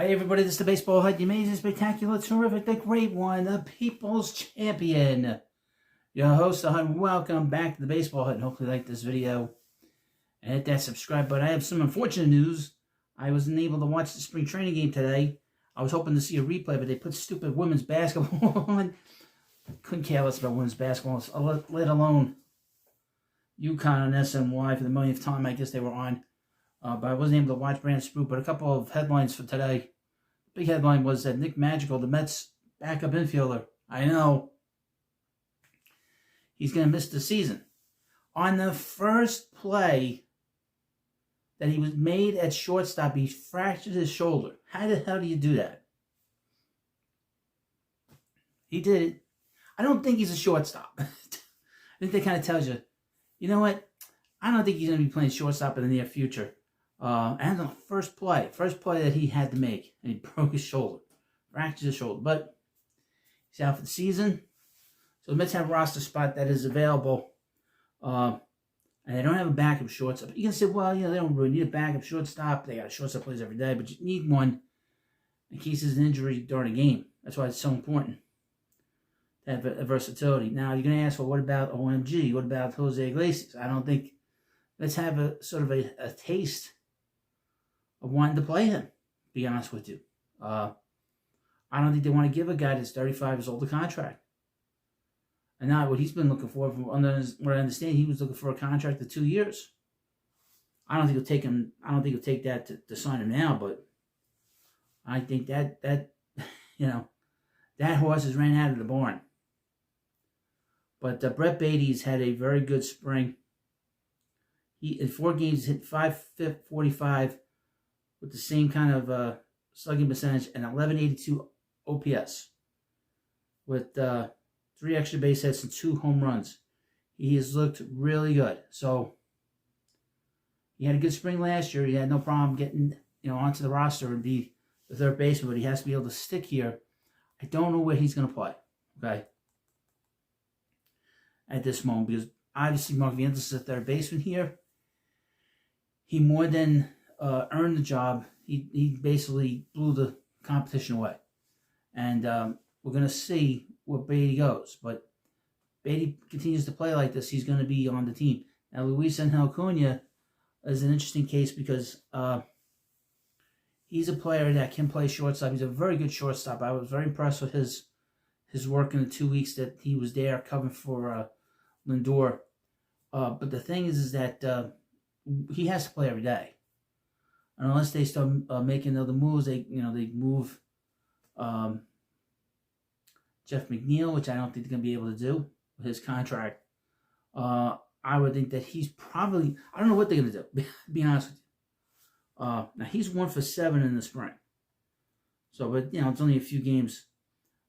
Hi everybody, this is the Baseball Hut, the amazing, spectacular, terrific, the great one, the People's Champion. Your host, the Hut, welcome back to the Baseball Hut, and hopefully you like this video. And hit that subscribe button. I have some unfortunate news. I wasn't able to watch the spring training game today. I was hoping to see a replay, but they put stupid women's basketball on. Couldn't care less about women's basketball, let alone UConn on SNY for the millionth time. I guess they were on. But I wasn't able to watch Brand Sprout. But a couple of headlines for today. Big headline was that Nick Magical, the Mets' backup infielder, I know, he's going to miss the season. On the first play that he was made at shortstop, he fractured his shoulder. How the hell do you do that? He did it. I don't think he's a shortstop. I think that kind of tells you, you know what? I don't think he's going to be playing shortstop in the near future. And the first play that he had to make, and he broke his shoulder, fractured his shoulder. But he's out for the season. So the Mets have a roster spot that is available. And they don't have a backup shortstop. You can say, well, you know, they don't really need a backup shortstop. They got a shortstop plays every day, but you need one in case there's an injury during a game. That's why it's so important to have a versatility. Now, you're going to ask, well, what about OMG? What about Jose Iglesias? I don't think. Let's have a sort of a taste of wanting to play him, to be honest with you. I don't think they want to give a guy that's 35 years old a contract. And not what he's been looking for. From what I understand, he was looking for a contract of 2 years. I don't think he'll take him. I don't think he'll take that to sign him now. But I think that you know, that horse has ran out of the barn. But Brett Baty's had a very good spring. He in 4 games hit .545 with the same kind of slugging percentage and 1182 OPS with 3 extra base hits and 2 home runs. He has looked really good. So he had a good spring last year. He had no problem getting onto the roster and be the third baseman, but he has to be able to stick here. I don't know where he's going to play. Okay, at this moment, because obviously Mark Vientos is a third baseman here. He more than earned the job. He basically blew the competition away. And we're going to see where Baty goes. But Baty continues to play like this, he's going to be on the team. Now, Luis Angel Acuna is an interesting case because he's a player that can play shortstop. He's a very good shortstop. I was very impressed with his work in the 2 weeks that he was there covering for Lindor. But the thing is that he has to play every day. And unless they start making other moves, they move Jeff McNeil, which I don't think they're going to be able to do with his contract. I would think that he's probably, I don't know what they're going to do, to be honest with you. Now, he's 1 for 7 in the spring. So, but, it's only a few games.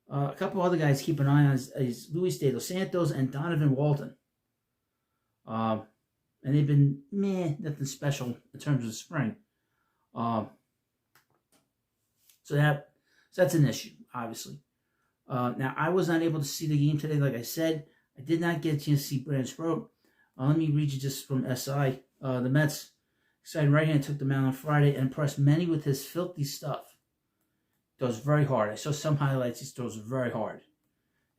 A couple other guys to keep an eye on is Luis De Los Santos and Donovan Walton. And they've been, nothing special in terms of the spring. So that's an issue, obviously. Now, I was not able to see the game today, like I said. I did not get a chance to see Brand Sprout. Let me read you just from SI. The Mets, exciting right hand, took the mound on Friday and impressed many with his filthy stuff. Throws very hard. I saw some highlights. He throws very hard.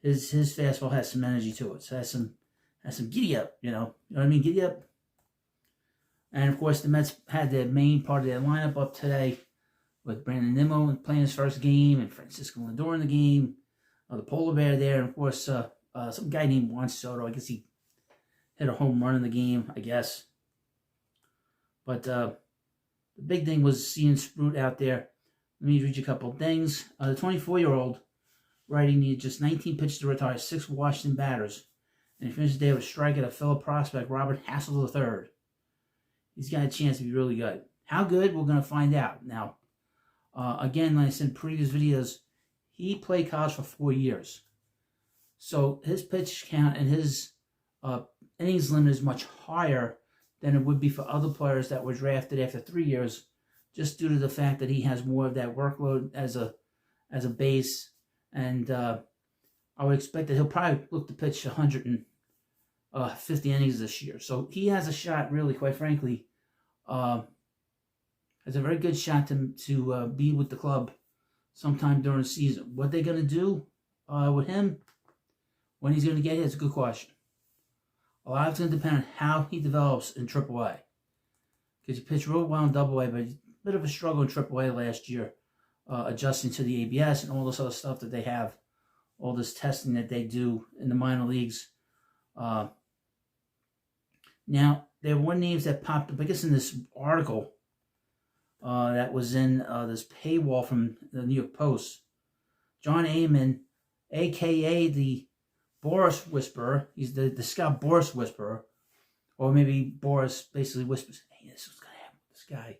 His fastball has some energy to it. So has some giddy up, you know what I mean? Giddy up. And of course, the Mets had the main part of their lineup up today with Brandon Nimmo playing his first game and Francisco Lindor in the game. The polar bear there, and of course, some guy named Juan Soto. I guess he hit a home run in the game, I guess. But the big thing was seeing Sprout out there. Let me read you a couple of things. The 24-year-old righty needed just 19 pitches to retire 6 Washington batters. And he finished the day with a strike at a fellow prospect, Robert Hassel III. He's got a chance to be really good. How good? We're going to find out. Now, again, like I said in previous videos, he played college for 4 years. So his pitch count and his innings limit is much higher than it would be for other players that were drafted after 3 years, just due to the fact that he has more of that workload as a base. And I would expect that he'll probably look to pitch 150 innings this year. So he has a shot, really, quite frankly, has a very good shot to be with the club sometime during the season. What they're going to do with him, when he's going to get here, is a good question. A lot of it's going to depend on how he develops in AAA. Because he pitched real well in AA, but he's a bit of a struggle in AAA last year, adjusting to the ABS and all this other stuff that they have, all this testing that they do in the minor leagues. Now, there were names that popped up, I guess, in this article that was in this paywall from the New York Post. John Amen, a.k.a. the Boris Whisperer. He's the scout Boris Whisperer. Or maybe Boris basically whispers, hey, this is what's going to happen with this guy.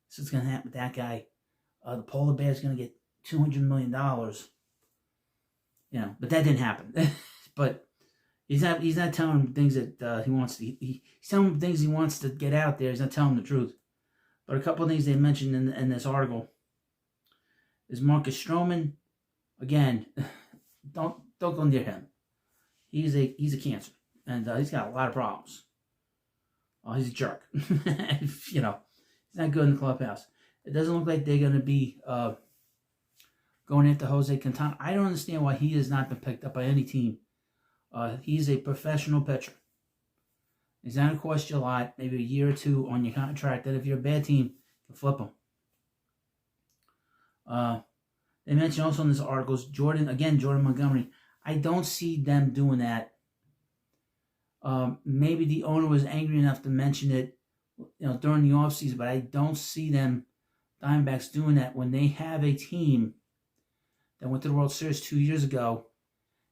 This is going to happen with that guy. The polar bear is going to get $200 million. You know, but that didn't happen. But he's not telling him things that he wants to. He's telling him things he wants to get out there. He's not telling him the truth. But a couple of things they mentioned in this article is Marcus Stroman. Again, don't go near him. He's a cancer, and he's got a lot of problems. He's a jerk. You know, he's not good in the clubhouse. It doesn't look like they're going to be going after Jose Quintana. I don't understand why he has not been picked up by any team. He's a professional pitcher. He's not going to cost you a lot, maybe a year or two on your contract, that if you're a bad team, you can flip him. They mentioned also in this article, Jordan Montgomery. I don't see them doing that. Maybe the owner was angry enough to mention it, during the offseason, but I don't see them, Diamondbacks, doing that when they have a team that went to the World Series 2 years ago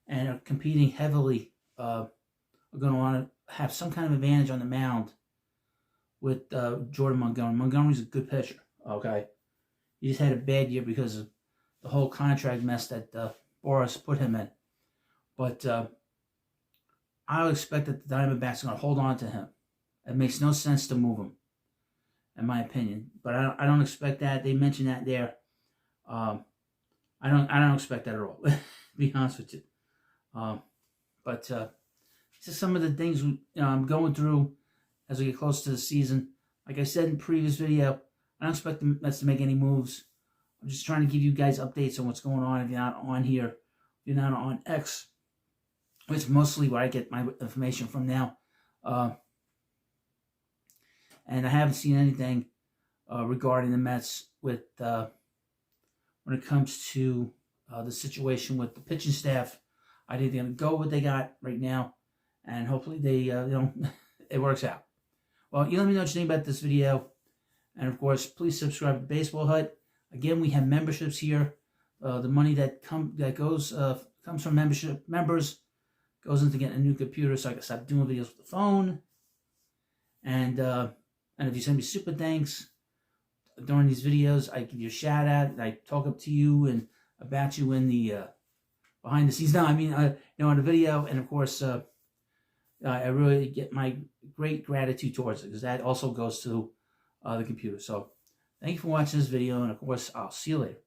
and are competing heavily, are going to want to have some kind of advantage on the mound with Jordan Montgomery. Montgomery's a good pitcher, okay? He just had a bad year because of the whole contract mess that Boris put him in. But I would expect that the Diamondbacks are going to hold on to him. It makes no sense to move him, in my opinion. But I don't expect that. They mentioned that there. I don't expect that at all, to be honest with you. But just some of the things I'm going through as we get close to the season. Like I said in the previous video, I don't expect the Mets to make any moves. I'm just trying to give you guys updates on what's going on. If you're not on here, if you're not on X, which is mostly where I get my information from now. And I haven't seen anything regarding the Mets with when it comes to the situation with the pitching staff. I think they're going to go with what they got right now, and hopefully they, it works out. Well, you let me know what you think about this video, and of course, please subscribe to Baseball Hut. Again, we have memberships here. The money that comes from members goes into getting a new computer, so I can stop doing videos with the phone. And if you send me super thanks during these videos, I give you a shout out. I talk up to you and about you in the behind the scenes. No, I mean, on the video, and of course, I really get my great gratitude towards it, because that also goes to the computer. So, thank you for watching this video, and of course, I'll see you later.